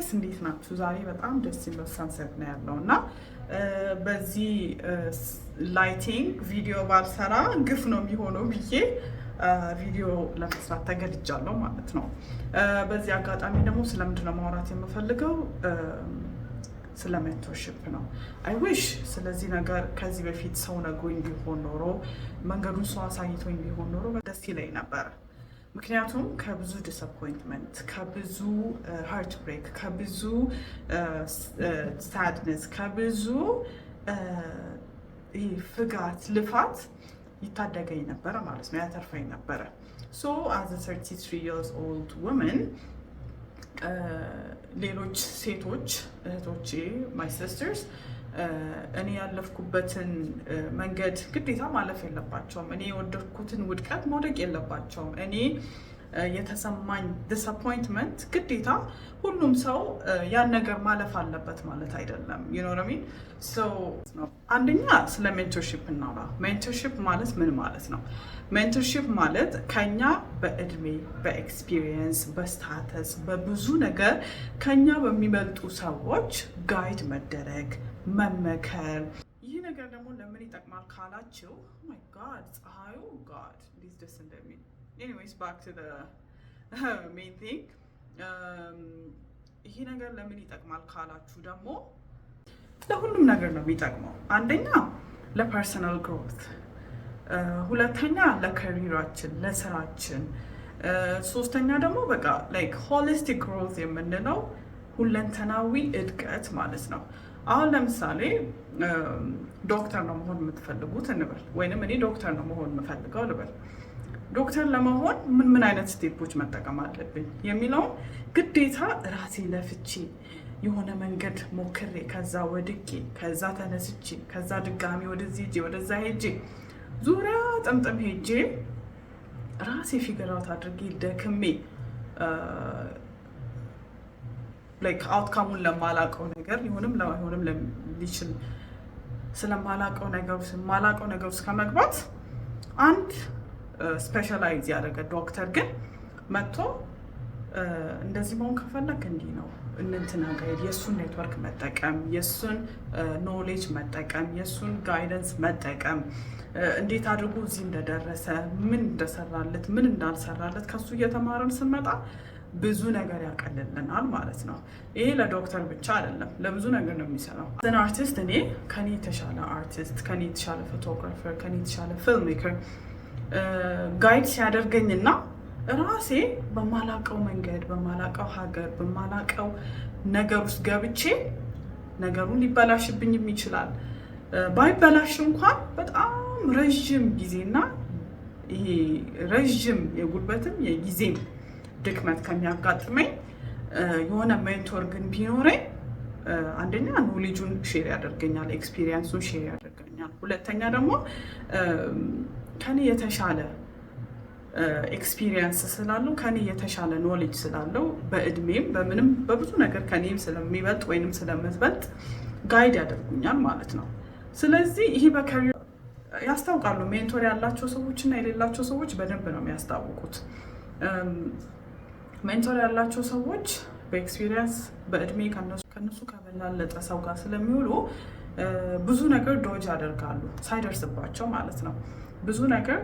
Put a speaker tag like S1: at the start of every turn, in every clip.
S1: ጋይስ እንዴት ናችሁ? ዛሬ በጣም ደስ የሚል ሰንሰት ነው ያለው እና በዚህ ላይቲንግ ቪዲዮ ባልሰራ ግፍ ነው የሚሆነው ብዬ ቪዲዮ ለመስራት ተገድጃለሁ ማለት ነው። በዚህ አጋጣሚ ደግሞ ስለምንድን ነው ማውራት የምፈልገው? ስለ ሜንቶርሺፕ ነው። አይ ዊሽ ስለዚህ ነገር ከዚህ በፊት ሰው ነግሮኝ ቢሆን ኖሮ መንገዱን ሰው አሳይቶኝ ቢሆን ኖሮ ደስ ይለኝ ነበር። ምክንያቱም ከብዙ ዲስአፖይንትመንት፣ ከብዙ ሃርት ብሬክ፣ ከብዙ ሳድነስ፣ ከብዙ ፍጋት፣ ልፋት ይታደገኝ ነበረ ማለት ነው፣ ያተርፈኝ ነበረ። ሶ አዝ a 33 years old woman ሌሎች ሴቶች እህቶቼ my sisters እኔ ያለፍኩበትን መንገድ ግዴታ ማለፍ የለባቸውም። እኔ የወደድኩትን ውድቀት መውደቅ የለባቸውም። እኔ የተሰማኝ ዲስአፖይንትመንት ግዴታ ሁሉም ሰው ያን ነገር ማለፍ አለበት ማለት አይደለም። you know what I mean? so አንደኛ ስለ ሜንቶርሺፕ እናውራ። ሜንቶርሺፕ ማለት ምን ማለት ነው? ሜንቶርሺፕ ማለት ከኛ በእድሜ፣ በኤክስፒሪየንስ፣ በስታተስ፣ በብዙ ነገር ከኛ በሚበልጡ ሰዎች ጋይድ መደረግ፣ መመከር። ይህ ነገር ደግሞ ለምን ይጠቅማል ካላችሁ ማይ ጋድ ፀሐዩ ጋድ እንዴት ደስ እንደሚል። ኤኒዌይስ ባክ ቱ ዘ ሜን ቲንግ። ይህ ነገር ለምን ይጠቅማል ካላችሁ ደግሞ ለሁሉም ነገር ነው የሚጠቅመው። አንደኛ ለፐርሰናል ግሮት፣ ሁለተኛ ለከሪራችን፣ ለስራችን፣ ሶስተኛ ደግሞ በቃ ላይክ ሆሊስቲክ ግሮት የምንለው ሁለንተናዊ እድገት ማለት ነው። አሁን ለምሳሌ ዶክተር ነው መሆን የምትፈልጉት እንበል፣ ወይንም እኔ ዶክተር ነው መሆን የምፈልገው ልበል። ዶክተር ለመሆን ምን አይነት ስቴፖች መጠቀም አለብኝ የሚለውን ግዴታ ራሴ ለፍቼ የሆነ መንገድ ሞክሬ ከዛ ወድቄ ከዛ ተነስቼ ከዛ ድጋሚ ወደዚህ ሄጄ ወደዛ ሄጄ ዙሪያ ጥምጥም ሄጄ ራሴ ፊገራውት አድርጌ ደክሜ ላይክ አውትካሙን ለማላቀው ነገር ሊሆንም ላይሆንም ሊችል ስለማላቀው ነገር ውስጥ ከመግባት አንድ ስፔሻላይዝ ያደረገ ዶክተር ግን መጥቶ እንደዚህ መሆን ከፈለክ እንዲህ ነው እንትና ጋይድ፣ የእሱን ኔትወርክ መጠቀም፣ የእሱን ኖሌጅ መጠቀም፣ የእሱን ጋይደንስ መጠቀም፣ እንዴት አድርጎ እዚህ እንደደረሰ፣ ምን እንደሰራለት፣ ምን እንዳልሰራለት ከሱ እየተማረን ስንመጣ ብዙ ነገር ያቀልልናል ማለት ነው። ይሄ ለዶክተር ብቻ አይደለም፣ ለብዙ ነገር ነው የሚሰራው። ዘን አርቲስት እኔ ከኔ የተሻለ አርቲስት፣ ከኔ የተሻለ ፎቶግራፈር፣ ከኔ የተሻለ ፊልም ሜከር ጋይድ ሲያደርገኝና ራሴ በማላቀው መንገድ፣ በማላቀው ሀገር፣ በማላቀው ነገር ውስጥ ገብቼ ነገሩን ሊበላሽብኝም ይችላል። ባይበላሽ እንኳን በጣም ረዥም ጊዜና ይሄ ረዥም የጉልበትም የጊዜም ድክመት ከሚያጋጥመኝ የሆነ ሜንቶር ግን ቢኖረኝ አንደኛ ኖሌጁን ሼር ያደርገኛል፣ ኤክስፒሪየንሱን ሼር ያደርገኛል። ሁለተኛ ደግሞ ከኔ የተሻለ ኤክስፒሪየንስ ስላለው ከኔ የተሻለ ኖሌጅ ስላለው በእድሜም በምንም በብዙ ነገር ከኔም ስለሚበልጥ ወይንም ስለምትበልጥ ጋይድ ያደርጉኛል ማለት ነው። ስለዚህ ይሄ በከሪር ያስታውቃሉ። ሜንቶር ያላቸው ሰዎች እና የሌላቸው ሰዎች በደንብ ነው የሚያስታውቁት። ሜንቶር ያላቸው ሰዎች በኤክስፒሪየንስ በእድሜ ከነሱ ከበላለጠ ሰው ጋር ስለሚውሉ ብዙ ነገር ዶጅ ያደርጋሉ ሳይደርስባቸው ማለት ነው። ብዙ ነገር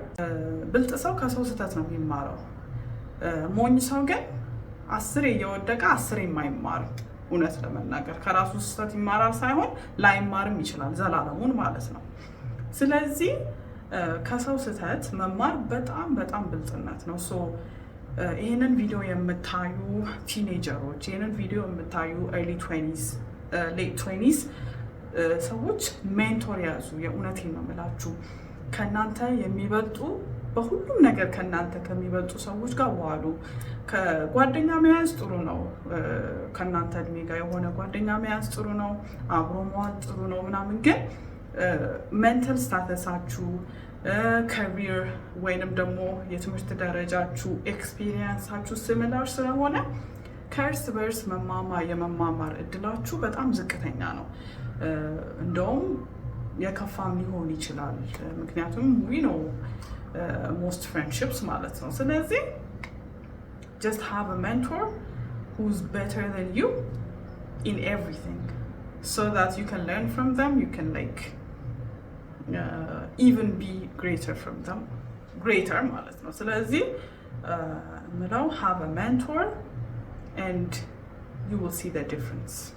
S1: ብልጥ ሰው ከሰው ስህተት ነው የሚማረው። ሞኝ ሰው ግን 10 እየወደቀ 10 የማይማር እውነት ለመናገር ከራሱ ስህተት ይማራል ሳይሆን ላይማርም ይችላል ዘላለሙን ማለት ነው። ስለዚህ ከሰው ስህተት መማር በጣም በጣም ብልጥነት ነው። ሶ ይህንን ቪዲዮ የምታዩ ቲኔጀሮች፣ ይህንን ቪዲዮ የምታዩ ኤርሊ 20s ሌት 20s ሰዎች ሜንቶር ያዙ። የእውነቴን ነው የምላችሁ። ከናንተ የሚበልጡ በሁሉም ነገር ከናንተ ከሚበልጡ ሰዎች ጋር ዋሉ። ከጓደኛ መያዝ ጥሩ ነው። ከናንተ እድሜ ጋር የሆነ ጓደኛ መያዝ ጥሩ ነው። አብሮ መዋል ጥሩ ነው ምናምን። ግን ሜንታል ስታተሳችሁ፣ ከሪር ወይንም ደግሞ የትምህርት ደረጃችሁ፣ ኤክስፒሪየንሳችሁ ሲሚላር ስለሆነ ከእርስ በእርስ የመማማር እድላችሁ በጣም ዝቅተኛ ነው። እንደውም የከፋም ሊሆን ይችላል። ምክንያቱም we know most friendships ማለት ነው። ስለዚህ just have a mentor who's better than you in everything, so that you can learn from them, you can like even be greater from them, greater ማለት ነው። ስለዚህ ምለው have a mentor and you will see the difference.